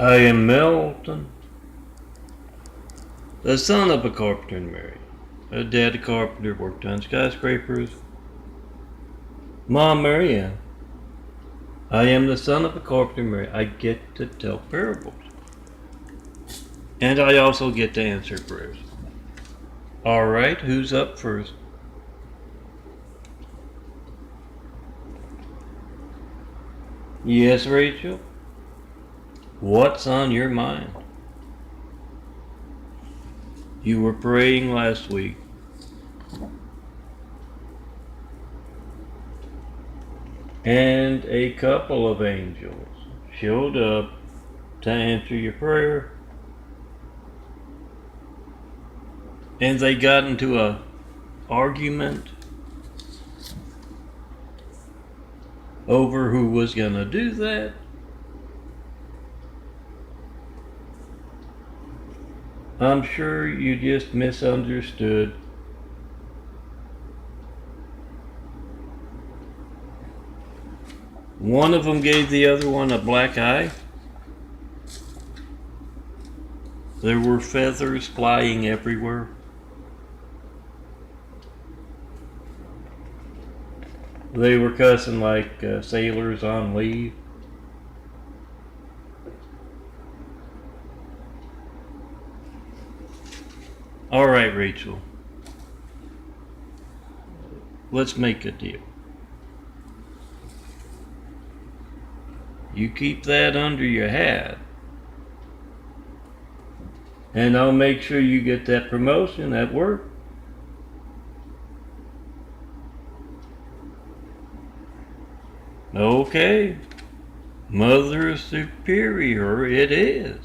I am Melton, the son of a carpenter and Mary. A dad, a carpenter, worked on skyscrapers. Mom, Mary Ann. I am the son of a carpenter and Mary. I get to tell parables. And I also get to answer prayers. Alright, who's up first? Yes, Rachel? What's on your mind? You were praying last week. And a couple of angels showed up to answer your prayer. And they got into a argument over who was gonna do that. I'm sure you just misunderstood. One of them gave the other one a black eye. There were feathers flying everywhere. They were cussing like sailors on leave. All right, Rachel. Let's make a deal. You keep that under your hat, and I'll make sure you get that promotion at work. Okay, Mother Superior it is.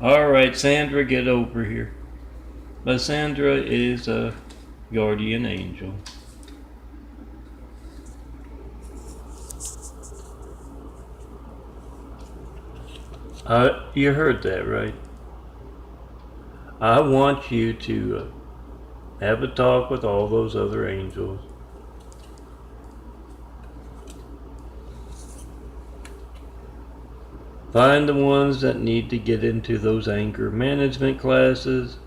Alright, Sandra, get over here. But Sandra is a guardian angel. You heard that, right? I want you to have a talk with all those other angels. Find the ones that need to get into those anger management classes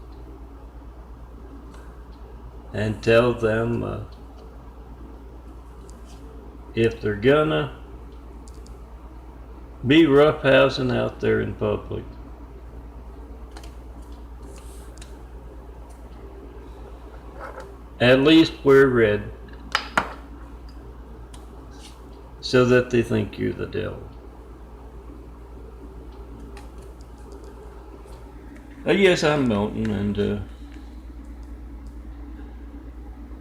and tell them if they're gonna be roughhousing out there in public, at least wear red so that they think you're the devil. Yes, I'm Melton, and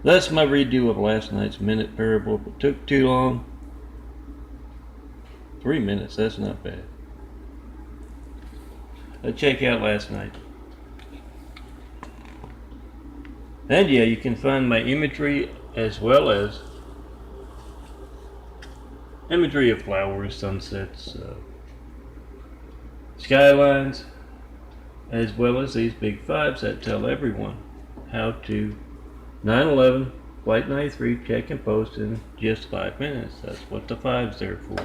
that's my redo of last night's minute parable. If it took too long, 3 minutes, that's not bad. Check out last night. And yeah, you can find my imagery as well as imagery of flowers, sunsets, skylines, as well as these big fives that tell everyone how to 9/11, Flight 93, check and post in just 5 minutes. That's what the five's there for.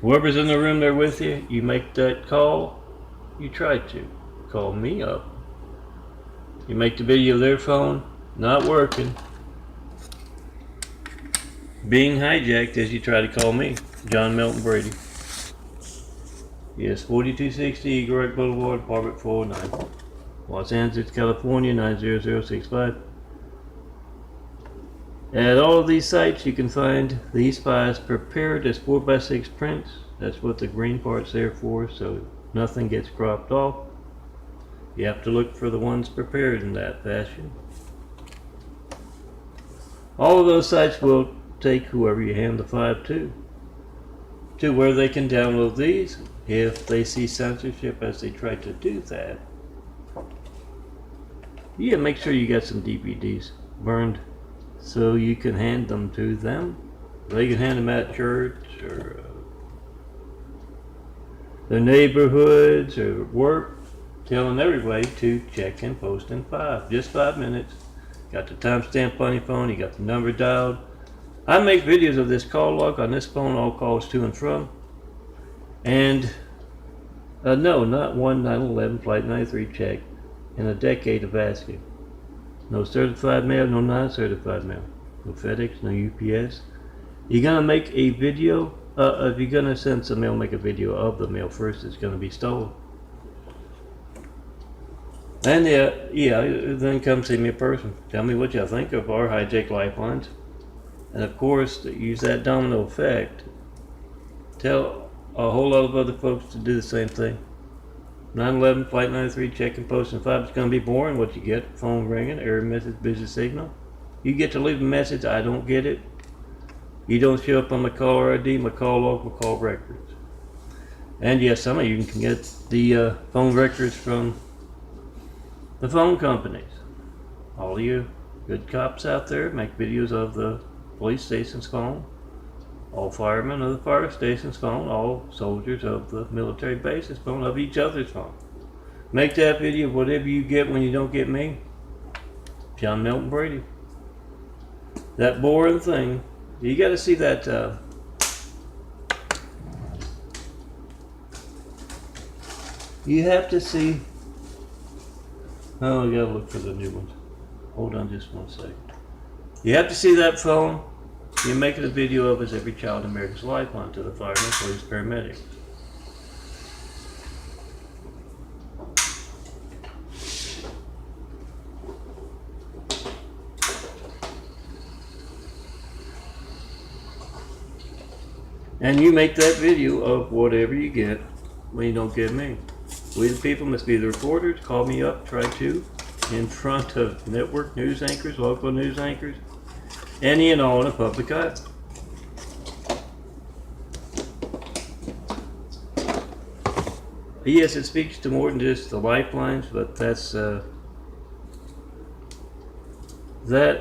Whoever's in the room there with you, you make that call, you try to call me up. You make the video of their phone, not working, being hijacked as you try to call me, John Melton Brady. Yes, 4260 Eagle Rock Boulevard, apartment 409, Los Angeles, California, 90065. At all of these sites, you can find these files prepared as 4x6 prints. That's what the green part's there for, so nothing gets cropped off. You have to look for the ones prepared in that fashion. All of those sites will take whoever you hand the file to where they can download these if they see censorship as they try to do that. Yeah, make sure you got some DVDs burned so you can hand them to them. They can hand them at church or their neighborhoods or work, telling everybody to check and post in 5, just 5 minutes. Got the timestamp on your phone, you got the number dialed. I make videos of this call log on this phone, all calls to and from. And no, not one 9/11 Flight 93 check in a decade of asking. No certified mail, no non-certified mail. No FedEx, no UPS. You're gonna make a video, if you're gonna send some mail, make a video of the mail first. It's gonna be stolen. And then come see me in person. Tell me what y'all think of our hijacked lifelines. And of course, use that domino effect. Tell a whole lot of other folks to do the same thing. 9/11 Flight 93 check and post in 5. It's going to be boring. What you get? Phone ringing, error message, busy signal. You get to leave a message. I don't get it. You don't show up on my caller ID, my call log, my call records. And yes, some of you can get the phone records from the phone companies. All you good cops out there make videos of the police station's phone. All firemen of the fire station's phone. All soldiers of the military base's phone, of each other's phone. Make that video of whatever you get when you don't get me. John Milton Brady. That boring thing. You got to see that. You have to see. Oh, I gotta look for the new ones. Hold on just one second. You have to see that phone. You're making a video of as every child in America's lifeline to the firemen, police, paramedics. And you make that video of whatever you get when you don't get me. We the people must be the reporters. Call me up, try to, in front of network news anchors, local news anchors, any and all in the public eye. Yes, it speaks to more than just the lifelines, but that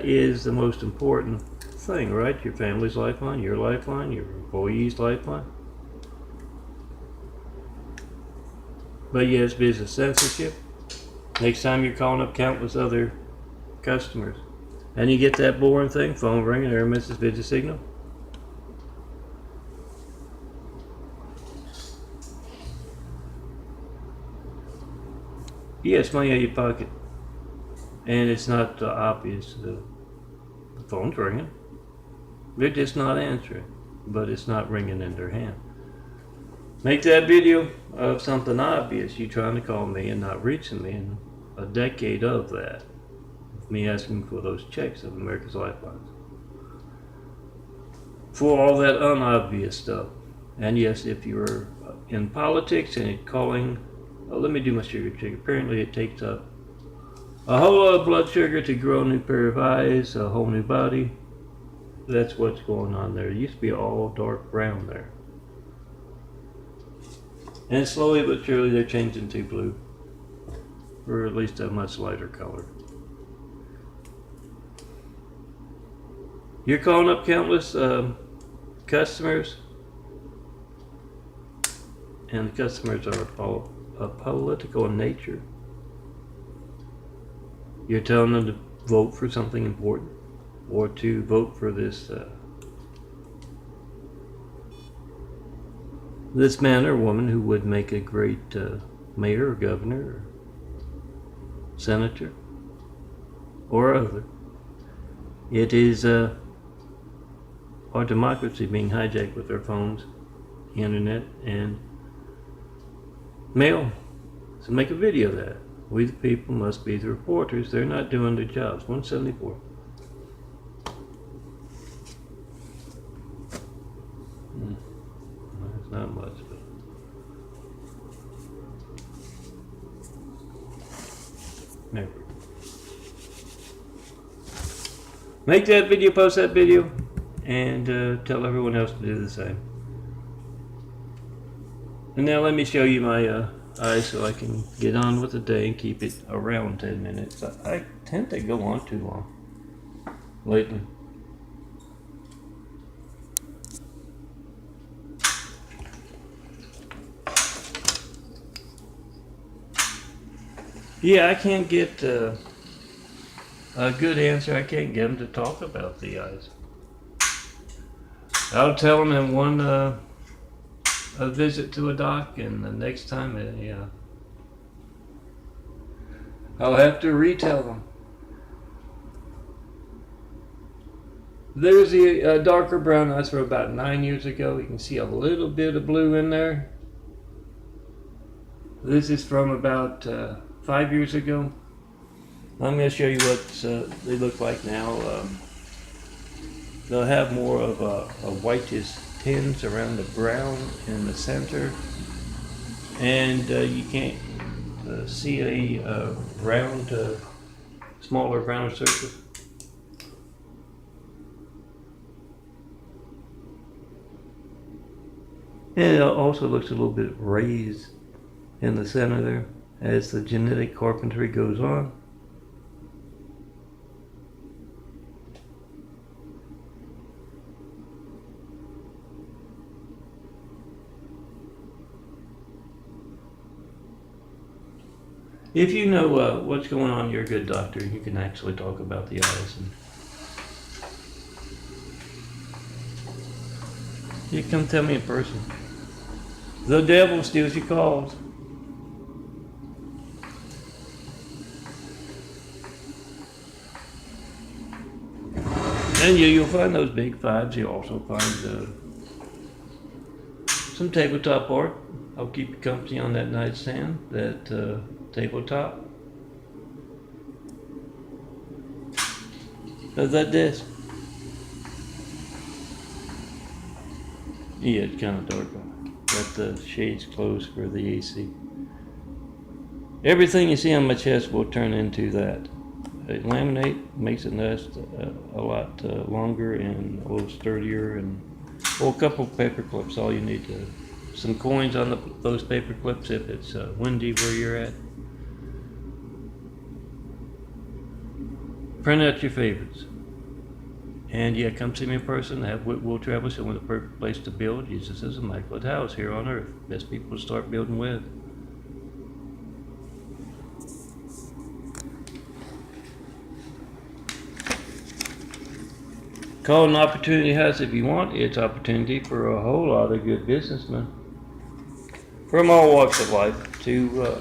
is the most important thing, right? Your family's lifeline, your employee's lifeline. But yes, business censorship. Next time you're calling up countless other customers and you get that boring thing, phone ringing, error message, busy signal. Yes, money out of your pocket. And it's not obvious. The phone's ringing. They're just not answering, but it's not ringing in their hand. Make that video of something obvious. You trying to call me and not reaching me, in a decade of that. Me asking for those checks of America's lifelines. For all that unobvious stuff. And yes, if you're in politics and you're calling, let me do my sugar check. Apparently it takes up a whole lot of blood sugar to grow a new pair of eyes, a whole new body. That's what's going on there. It used to be all dark brown there. And slowly but surely they're changing to blue, or at least a much lighter color. You're calling up countless customers, and the customers are political in nature. You're telling them to vote for something important, or to vote for this man or woman who would make a great mayor or governor or senator or other. It is our democracy being hijacked with our phones, internet, and mail. So make a video of that. We the people must be the reporters. They're not doing their jobs. 174. It's not much, but never. Make that video, post that video, and tell everyone else to do the same. And now let me show you my eyes so I can get on with the day and keep it around 10 minutes. I tend to go on too long lately. Yeah, I can't get a good answer. I can't get them to talk about the eyes. I'll tell them in one a visit to a doc, and the next time, yeah, I'll have to retell them. There's the darker brown eyes from about 9 years ago. You can see a little bit of blue in there. This is from about 5 years ago. I'm going to show you what they look like now. They'll have more of a whitish tinge around the brown in the center, and you can't see a round, smaller round surface. And it also looks a little bit raised in the center there as the genetic carpentry goes on. If you know what's going on, you're a good doctor. You can actually talk about the eyes. And you come tell me in person. The devil steals your calls. And you'll find those big fives. You'll also find some tabletop art. I'll keep you company on that nightstand, that tabletop. How's that desk? Yeah, it's kind of dark. Got the shades closed for the AC. Everything you see on my chest will turn into that. It laminate, makes it last a lot longer and a little sturdier. And a couple of paper clips, all you need to. Some coins on those paper clips if it's windy where you're at. Print out your favorites. And yeah, come see me in person. Have Whitwell Travel Show, the perfect place to build. Use this as a immaculate house here on earth. Best people to start building with. Call it an opportunity house if you want. It's opportunity for a whole lot of good businessmen from all walks of life to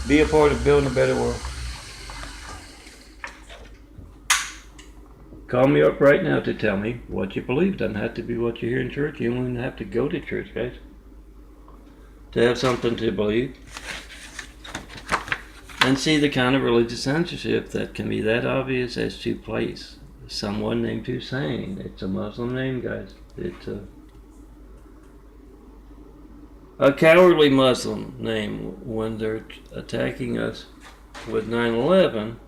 be a part of building a better world. Call me up right now to tell me what you believe. Doesn't have to be what you hear in church. You don't even have to go to church, guys, to have something to believe. And see the kind of religious censorship that can be that obvious as to place someone named Hussein. It's a Muslim name, guys. It's a cowardly Muslim name when they're attacking us with 9/11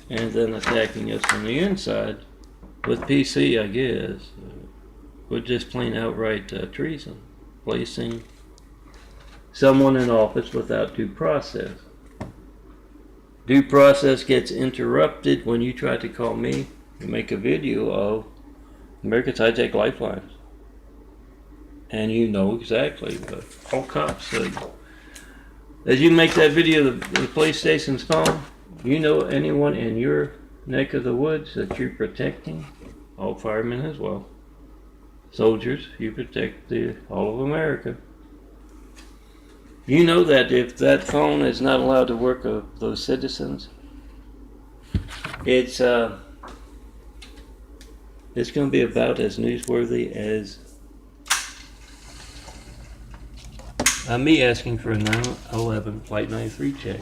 and then attacking us from the inside with PC, I guess. With just plain outright treason. Placing someone in office without due process. Due process gets interrupted when you try to call me and make a video of America's hijacked lifelines. And you know exactly what all cops say. As you make that video of the police station's phone, you know anyone in your neck of the woods that you're protecting, all firemen as well. Soldiers, you protect all of America. You know that if that phone is not allowed to work of those citizens, it's going to be about as newsworthy as me asking for a 9/11 Flight 93 check,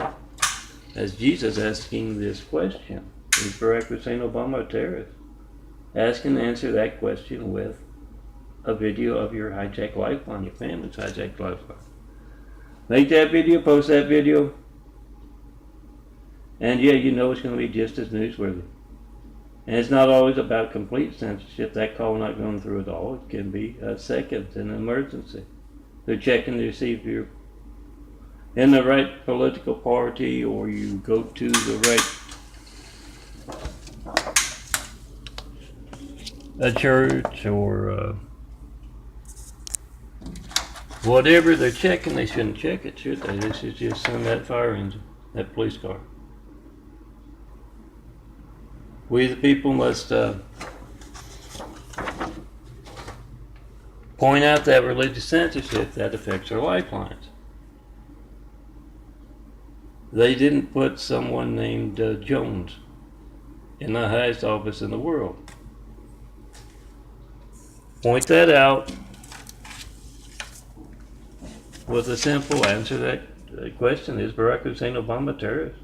as Jesus asking this question. Is Barack Hussein Obama a terrorist? Ask and answer that question with a video of your hijacked lifeline, your family's hijacked lifeline. Make that video, post that video, and yeah, you know it's going to be just as newsworthy. And it's not always about complete censorship. That call not going through at all. It can be a second, an emergency. They're checking to see if you're in the right political party or you go to the right church or whatever they're checking. They shouldn't check it, should they? They should just send that fire engine, that police car. We the people must Point out that religious censorship that affects our lifelines. They didn't put someone named Jones in the highest office in the world. Point that out with a simple answer to that question. Is Barack Hussein Obama a terrorist?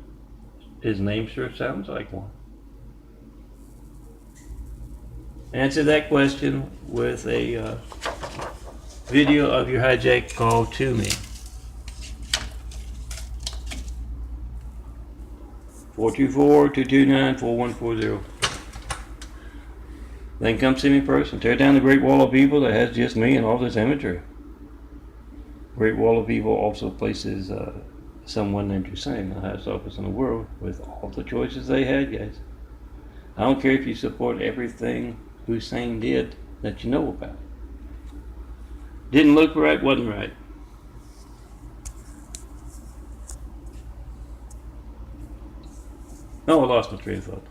His name sure sounds like one. Answer that question with a video of your hijack call to me. 424-229-4140. Then come see me in person. Tear down the Great Wall of Evil that has just me and all this imagery. Great Wall of Evil also places someone named Hussein in the highest office in the world with all the choices they had, guys. I don't care if you support everything Hussein did that you know about. Didn't look right, wasn't right. Oh, I lost my train of thought.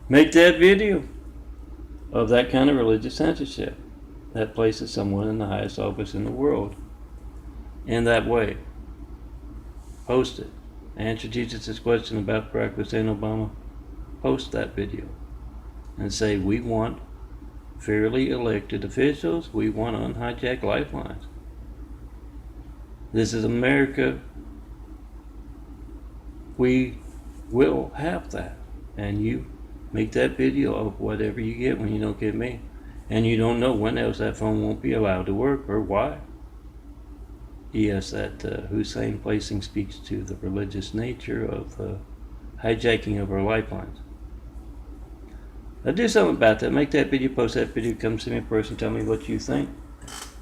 Make that video of that kind of religious censorship that places someone in the highest office in the world in that way. Post it. Answer Jesus' question about Barack Hussein Obama. Post that video and say, we want fairly elected officials. We want unhijacked lifelines. This is America. We will have that. And you make that video of whatever you get when you don't get me. And you don't know when else that phone won't be allowed to work or why. Yes, that Hussein placing speaks to the religious nature of the hijacking of our lifelines. Now do something about that. Make that video, post that video, come see me in person, tell me what you think.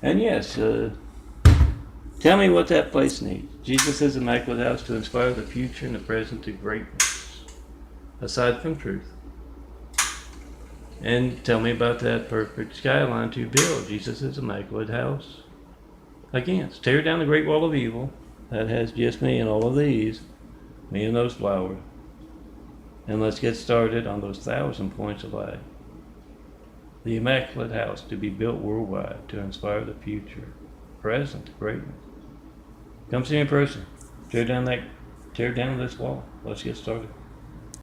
And yes, tell me what that place needs. Jesus' Immaculate House to inspire the future and the present to greatness, aside from truth. And tell me about that perfect skyline to build Jesus' Immaculate House against. Tear down the Great Wall of Evil that has just me and all of these, me and those flowers. And let's get started on those 1,000 points of light. The Immaculate House to be built worldwide to inspire the future, present to greatness. Come see me in person. Tear down this wall. Let's get started.